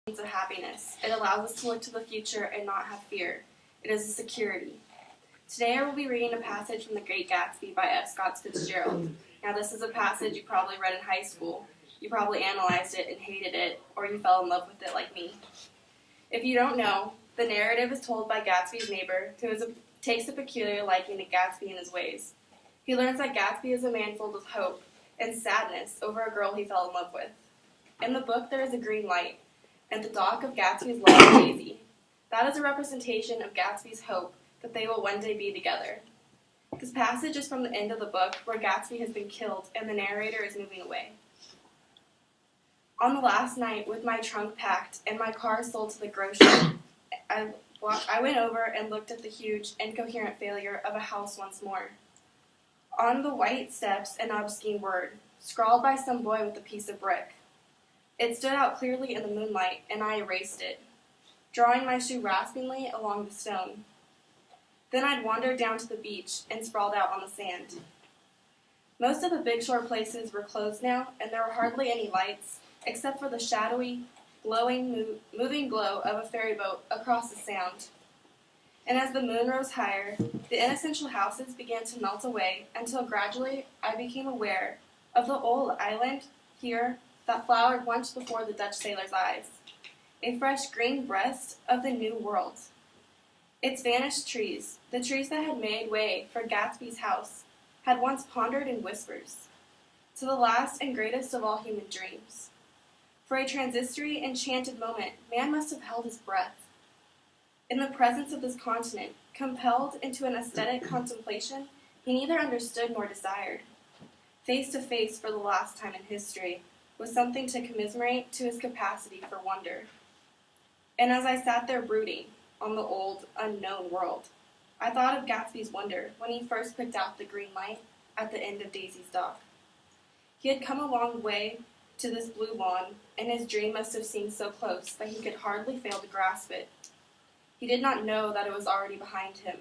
means of happiness. It allows us to look to the future and not have fear. It is a security. Today I will be reading a passage from The Great Gatsby by F. Scott Fitzgerald. Now this is a passage you probably read in high school. You probably analyzed it and hated it, or you fell in love with it like me. If you don't know, the narrative is told by Gatsby's neighbor, who takes a peculiar liking to Gatsby and his ways. He learns that Gatsby is a man filled with hope and sadness over a girl he fell in love with. In the book there is a green light, and the dock of Gatsby's love Daisy. That is a representation of Gatsby's hope that they will one day be together. This passage is from the end of the book where Gatsby has been killed and the narrator is moving away. On the last night, with my trunk packed and my car sold to the grocer, I went over and looked at the huge, incoherent failure of a house once more. On the white steps, an obscene word, scrawled by some boy with a piece of brick. It stood out clearly in the moonlight, and I erased it, drawing my shoe raspingly along the stone. Then I'd wandered down to the beach and sprawled out on the sand. Most of the big shore places were closed now, and there were hardly any lights, except for the shadowy, glowing, moving glow of a ferry boat across the sound. And as the moon rose higher, the inessential houses began to melt away until gradually I became aware of the old island here that flowered once before the Dutch sailor's eyes, a fresh green breast of the New World. Its vanished trees, the trees that had made way for Gatsby's house, had once pondered in whispers, to the last and greatest of all human dreams. For a transitory, enchanted moment, man must have held his breath. In the presence of this continent, compelled into an aesthetic contemplation he neither understood nor desired, face to face for the last time in history, with something to commiserate to his capacity for wonder. And as I sat there brooding on the old, unknown world, I thought of Gatsby's wonder when he first picked out the green light at the end of Daisy's dock. He had come a long way to this blue lawn, and his dream must have seemed so close that he could hardly fail to grasp it. He did not know that it was already behind him,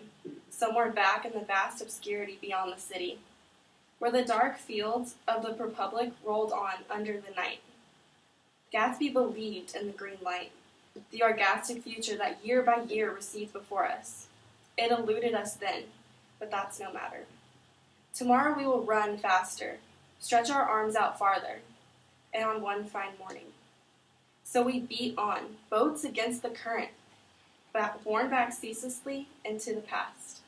somewhere back in the vast obscurity beyond the city, where the dark fields of the Republic rolled on under the night. Gatsby believed in the green light, the orgastic future that year by year recedes before us. It eluded us then, but that's no matter. Tomorrow we will run faster, stretch our arms out farther, and on one fine morning. So we beat on, boats against the current, borne back ceaselessly into the past.